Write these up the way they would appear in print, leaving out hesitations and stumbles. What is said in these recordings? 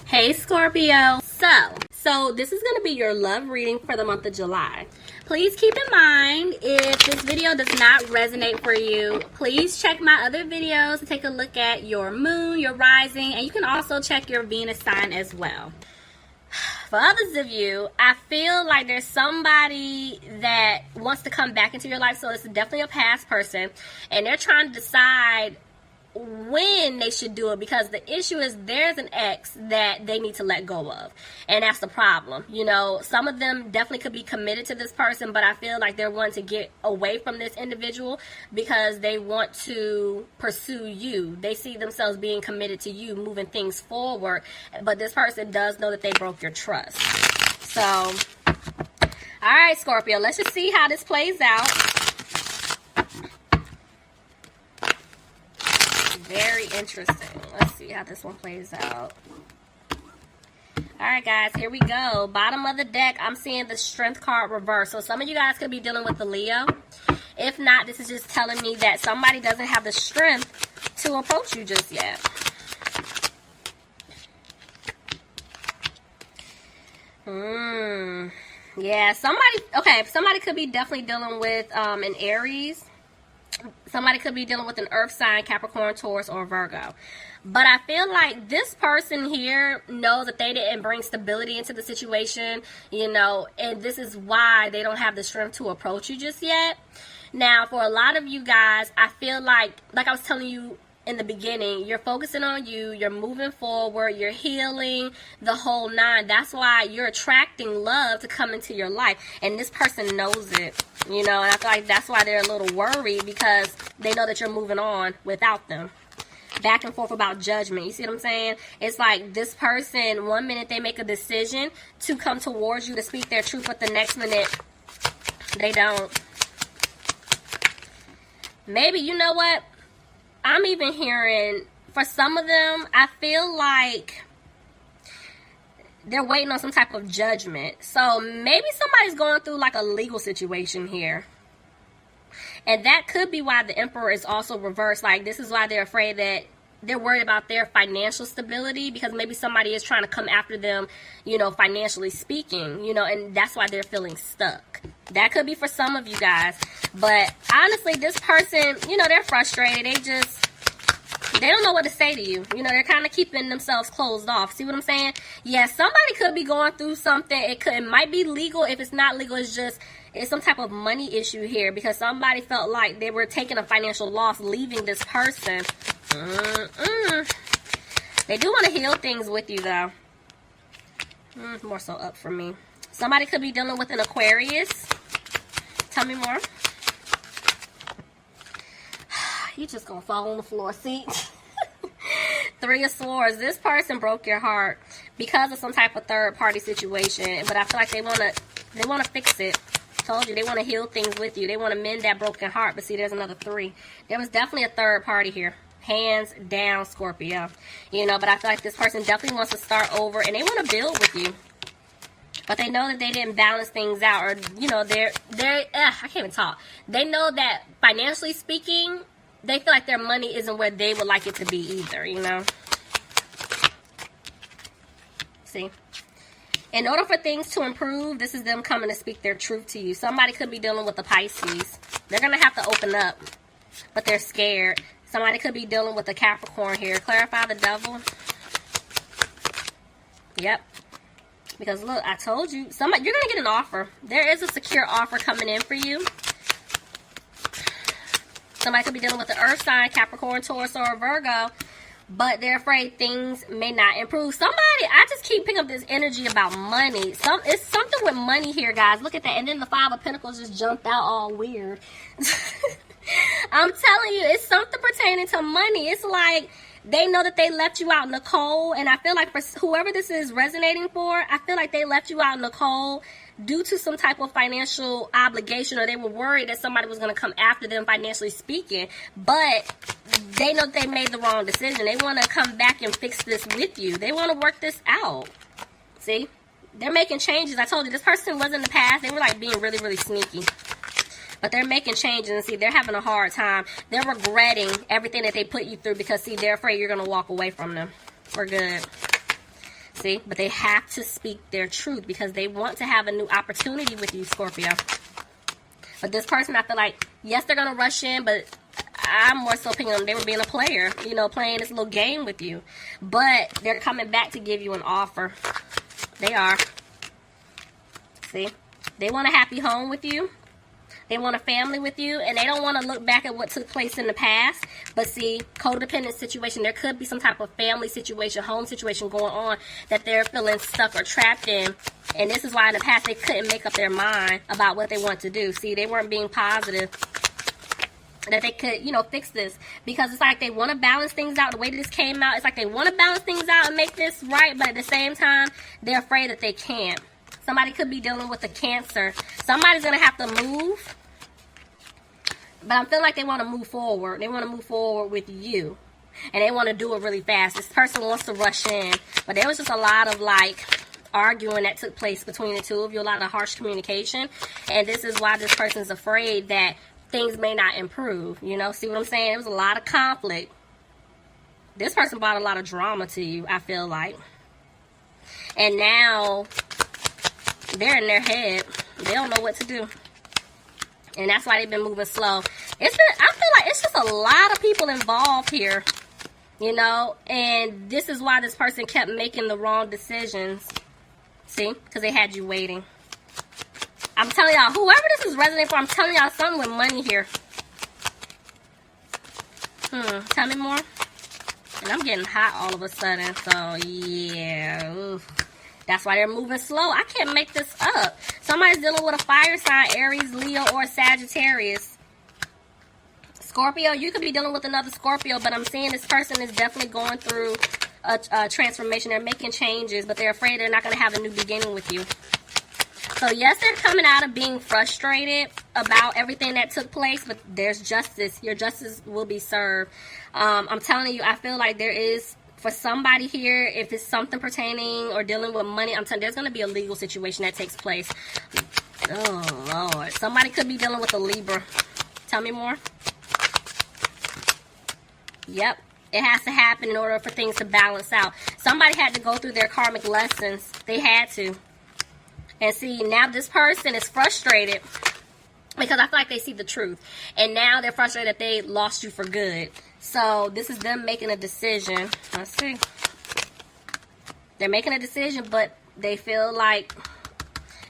Hey Scorpio. So this is going to be your love reading for the month of July. Please keep in mind, if this video does not resonate for you, please check my other videos to take a look at your moon, your rising, and you can also check your Venus sign as well. For others of you, I feel like there's somebody that wants to come back into your life, so it's definitely a past person, and they're trying to decide when they should do it, because the issue is there's an ex that they need to let go of, and that's the problem. You know, some of them definitely could be committed to this person, but I feel like they're wanting to get away from this individual because they want to pursue you. They see themselves being committed to you, moving things forward, but this person does know that they broke your trust. So, all right, Scorpio, let's just see how this plays out. Very interesting. Let's see how this one plays out. Alright guys, here we go. Bottom of the deck, I'm seeing the Strength card reverse. So some of you guys could be dealing with the Leo. If not, this is just telling me that somebody doesn't have the strength to approach you just yet. Yeah, somebody could be definitely dealing with an Aries. Somebody could be dealing with an earth sign, Capricorn, Taurus, or Virgo. But I feel like this person here knows that they didn't bring stability into the situation, you know, and this is why they don't have the strength to approach you just yet. Now, for a lot of you guys, I feel like I was telling you in the beginning, you're focusing on you, you're moving forward, you're healing, the whole nine. That's why you're attracting love to come into your life, and this person knows it, you know, and I feel like that's why they're a little worried, because they know that you're moving on without them. Back and forth about judgment, you see what I'm saying? It's like this person, one minute they make a decision to come towards you to speak their truth, but the next minute they don't. Maybe, you know what? I'm even hearing, for some of them, I feel like they're waiting on some type of judgment. So maybe somebody's going through like a legal situation here. And that could be why the Emperor is also reversed. Like, this is why they're afraid, that they're worried about their financial stability, because maybe somebody is trying to come after them, you know, financially speaking, you know, and that's why they're feeling stuck. That could be for some of you guys. But honestly, this person, you know, they're frustrated. They don't know what to say to you. You know, they're kind of keeping themselves closed off. See what I'm saying? Yeah, somebody could be going through something. It might be legal. If it's not legal, it's some type of money issue here, because somebody felt like they were taking a financial loss leaving this person. They do want to heal things with you, though. More so up for me. Somebody could be dealing with an Aquarius. Tell me more. You just gonna fall on the floor. See? Three of Swords. This person broke your heart because of some type of third party situation, but I feel like they wanna fix it. Told you, they want to heal things with you. They want to mend that broken heart. But see, there's another three. There was definitely a third party here. Hands down, Scorpio. You know, but I feel like this person definitely wants to start over, and they want to build with you. But they know that they didn't balance things out, or, you know, I can't even talk. They know that financially speaking, they feel like their money isn't where they would like it to be either, you know. See? In order for things to improve, this is them coming to speak their truth to you. Somebody could be dealing with the Pisces. They're going to have to open up, but they're scared. Somebody could be dealing with the Capricorn here. Clarify the Devil. Yep. Because look, I told you, you're going to get an offer. There is a secure offer coming in for you. Somebody could be dealing with the Earth sign, Capricorn, Taurus, or Virgo, but they're afraid things may not improve. I just keep picking up this energy about money. It's something with money here, guys. Look at that. And then the Five of Pentacles just jumped out all weird. I'm telling you, it's something pertaining to money. It's like they know that they left you out in the cold, and I feel like for whoever this is resonating for, I feel like they left you out in the cold due to some type of financial obligation, or they were worried that somebody was going to come after them financially speaking, but they know they made the wrong decision. They want to come back and fix this with you. They want to work this out. See? They're making changes. I told you, this person was in the past. They were like being really, really sneaky. But they're making changes, and see, they're having a hard time. They're regretting everything that they put you through, because see, they're afraid you're going to walk away from them. We're good. See? But they have to speak their truth because they want to have a new opportunity with you, Scorpio. But this person, I feel like, yes, they're going to rush in, but I'm more so thinking they were being a player, you know, playing this little game with you. But they're coming back to give you an offer. They are. See? They want a happy home with you. They want a family with you, and they don't want to look back at what took place in the past. But see, codependent situation, there could be some type of family situation, home situation going on that they're feeling stuck or trapped in. And this is why in the past they couldn't make up their mind about what they want to do. See, they weren't being positive that they could, you know, fix this. Because it's like they want to balance things out. The way that this came out, it's like they want to balance things out and make this right, but at the same time, they're afraid that they can't. Somebody could be dealing with a Cancer. Somebody's going to have to move. But I'm feeling like they want to move forward. They want to move forward with you. And they want to do it really fast. This person wants to rush in. But there was just a lot of, like, arguing that took place between the two of you. A lot of harsh communication. And this is why this person's afraid that things may not improve. You know, see what I'm saying? There was a lot of conflict. This person brought a lot of drama to you, I feel like. And now they're in their head. They don't know what to do. And that's why they've been moving slow. I feel like it's just a lot of people involved here. You know? And this is why this person kept making the wrong decisions. See? Because they had you waiting. I'm telling y'all, whoever this is resonating for, I'm telling y'all something with money here. Tell me more. And I'm getting hot all of a sudden. So, yeah. Oof. That's why they're moving slow. I can't make this up. Somebody's dealing with a fire sign, Aries, Leo, or Sagittarius. Scorpio, you could be dealing with another Scorpio, but I'm seeing this person is definitely going through a transformation. They're making changes, but they're afraid they're not going to have a new beginning with you. So, yes, they're coming out of being frustrated about everything that took place, but there's justice. Your justice will be served. I'm telling you, I feel like there is, for somebody here, if it's something pertaining or dealing with money, I'm telling you, there's going to be a legal situation that takes place. Oh, Lord. Somebody could be dealing with a Libra. Tell me more. Yep. It has to happen in order for things to balance out. Somebody had to go through their karmic lessons. They had to. And see, now this person is frustrated because I feel like they see the truth. And now they're frustrated that they lost you for good. So this is them making a decision. Let's see. They're making a decision, but they feel like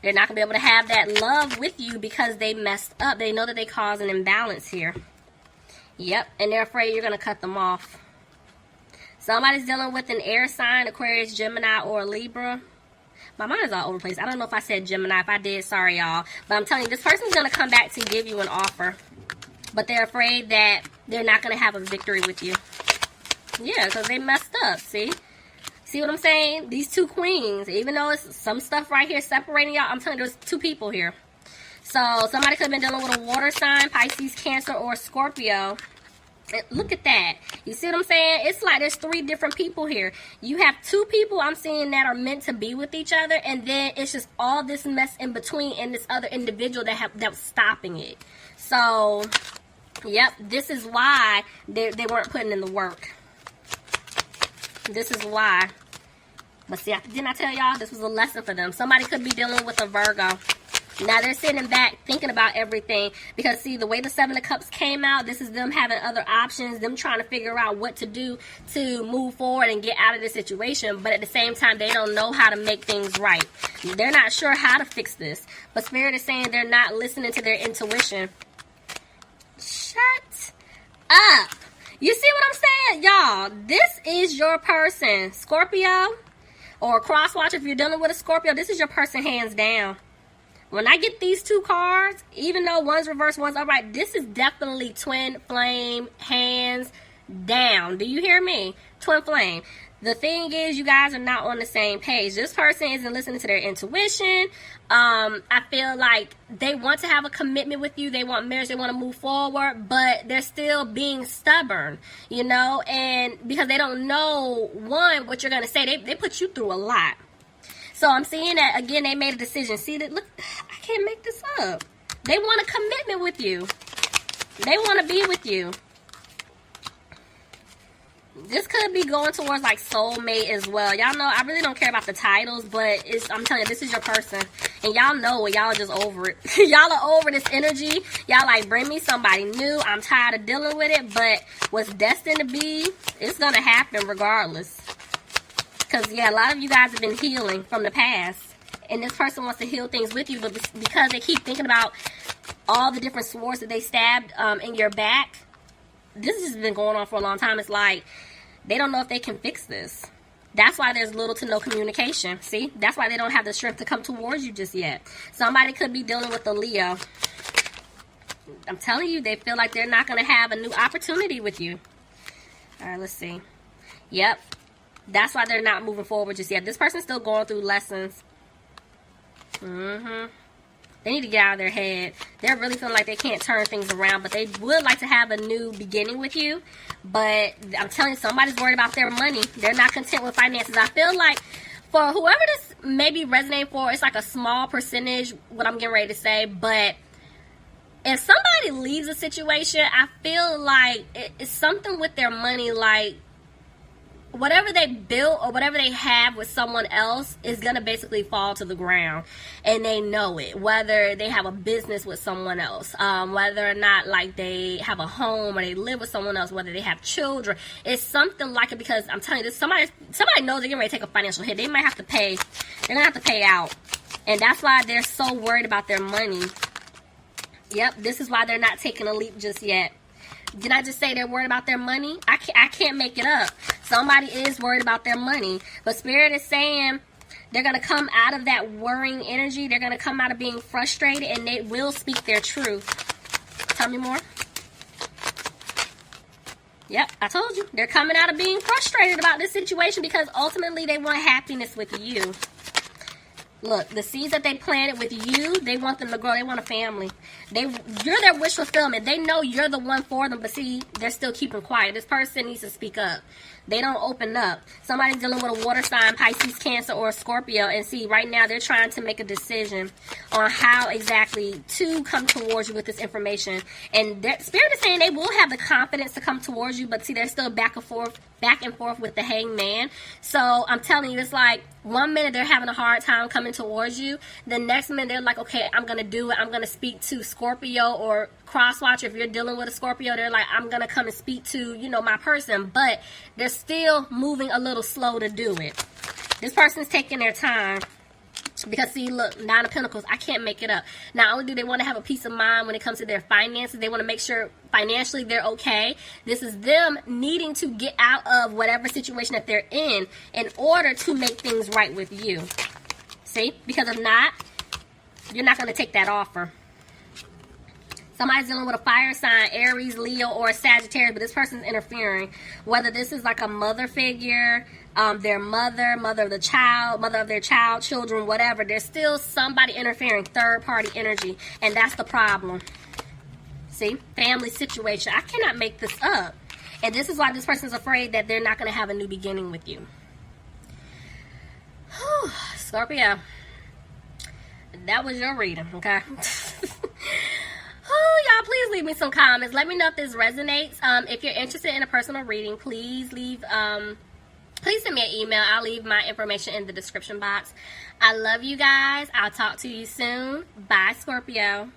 they're not going to be able to have that love with you because they messed up. They know that they caused an imbalance here. Yep. And they're afraid you're going to cut them off. Somebody's dealing with an air sign, Aquarius, Gemini, or Libra. My mind is all over the place. I don't know if I said Gemini. If I did, sorry, y'all. But I'm telling you, this person's going to come back to give you an offer. But they're afraid that they're not going to have a victory with you. Yeah, because they messed up, see? See what I'm saying? These two queens, even though it's some stuff right here separating y'all, I'm telling you, there's two people here. So, somebody could have been dealing with a water sign, Pisces, Cancer, or Scorpio. Look at that. You see what I'm saying? It's like there's three different people here. You have two people I'm seeing that are meant to be with each other, and then it's just all this mess in between and this other individual that's stopping it. So, yep, this is why they weren't putting in the work. This is why. But see, didn't I tell y'all this was a lesson for them? Somebody could be dealing with a Virgo. Now they're sitting back thinking about everything because, see, the way the Seven of Cups came out, this is them having other options, them trying to figure out what to do to move forward and get out of this situation. But at the same time, they don't know how to make things right. They're not sure how to fix this. But Spirit is saying they're not listening to their intuition. Shut up. You see what I'm saying? Y'all, this is your person. Scorpio or crosswatch, if you're dealing with a Scorpio, this is your person hands down. When I get these two cards, even though one's reversed, one's upright, this is definitely twin flame, hands down. Do you hear me? Twin flame. The thing is, you guys are not on the same page. This person isn't listening to their intuition. I feel like they want to have a commitment with you. They want marriage. They want to move forward, but they're still being stubborn, you know, and because they don't know, one, what you're going to say. They put you through a lot. So I'm seeing that, again, they made a decision. See, that? Look, I can't make this up. They want a commitment with you. They want to be with you. This could be going towards like soulmate as well. Y'all know I really don't care about the titles, but I'm telling you, this is your person. And y'all know it. Y'all are just over it. Y'all are over this energy. Y'all like, bring me somebody new. I'm tired of dealing with it. But what's destined to be, it's going to happen regardless. Because, yeah, a lot of you guys have been healing from the past. And this person wants to heal things with you. But because they keep thinking about all the different swords that they stabbed in your back, this has been going on for a long time. It's like they don't know if they can fix this. That's why there's little to no communication. See? That's why they don't have the strength to come towards you just yet. Somebody could be dealing with a Leo. I'm telling you, they feel like they're not going to have a new opportunity with you. All right, let's see. Yep. That's why they're not moving forward just yet. This person's still going through lessons. They need to get out of their head. They're really feeling like they can't turn things around, but they would like to have a new beginning with you. But I'm telling you, somebody's worried about their money. They're not content with finances. I feel like for whoever this may be resonating for, it's like a small percentage, what I'm getting ready to say. But if somebody leaves a situation, I feel like it's something with their money, like whatever they built or whatever they have with someone else is going to basically fall to the ground, and they know it. Whether they have a business with someone else, whether or not like they have a home or they live with someone else, whether they have children, it's something like it. Because I'm telling you this, somebody knows they're getting ready to take a financial hit. They might have to pay. They're going to have to pay out, and that's why they're so worried about their money. Yep, this is why they're not taking a leap just yet. Did I just say they're worried about their money? I can't make it up. Somebody is worried about their money. But Spirit is saying they're going to come out of that worrying energy. They're going to come out of being frustrated, and they will speak their truth. Tell me more. Yep, I told you. They're coming out of being frustrated about this situation because ultimately they want happiness with you. Look, the seeds that they planted with you, they want them to grow. They want a family. You're their wish fulfillment. They know you're the one for them, but see, they're still keeping quiet. This person needs to speak up. They don't open up. Somebody's dealing with a water sign, Pisces, Cancer, or Scorpio, and see, right now they're trying to make a decision on how exactly to come towards you with this information. And Spirit is saying they will have the confidence to come towards you, but see, they're still back and forth with the Hangman. So I'm telling you, it's like 1 minute they're having a hard time coming towards you. The next minute they're like, okay, I'm going to do it. I'm going to speak to Scorpio or Crosswatcher. If you're dealing with a Scorpio, they're like, I'm going to come and speak to, my person. But they're still moving a little slow to do it. This person's taking their time. Because see, look, 9 of Pentacles, I can't make it up. Not only do they want to have a peace of mind when it comes to their finances, they want to make sure financially they're okay. This is them needing to get out of whatever situation that they're in order to make things right with you. See? Because if not, you're not going to take that offer. Somebody's dealing with a fire sign, Aries, Leo, or Sagittarius, but this person's interfering. Whether this is like a mother figure, their mother of the child, mother of their child, children, whatever. There's still somebody interfering, third-party energy, and that's the problem. See? Family situation. I cannot make this up. And this is why this person's afraid that they're not going to have a new beginning with you. Whew, Scorpio. That was your reading, okay? Y'all, please leave me some comments. Let me know if this resonates. If you're interested in a personal reading, please send me an email. I'll leave my information in the description box. I love you guys. I'll talk to you soon. Bye, Scorpio.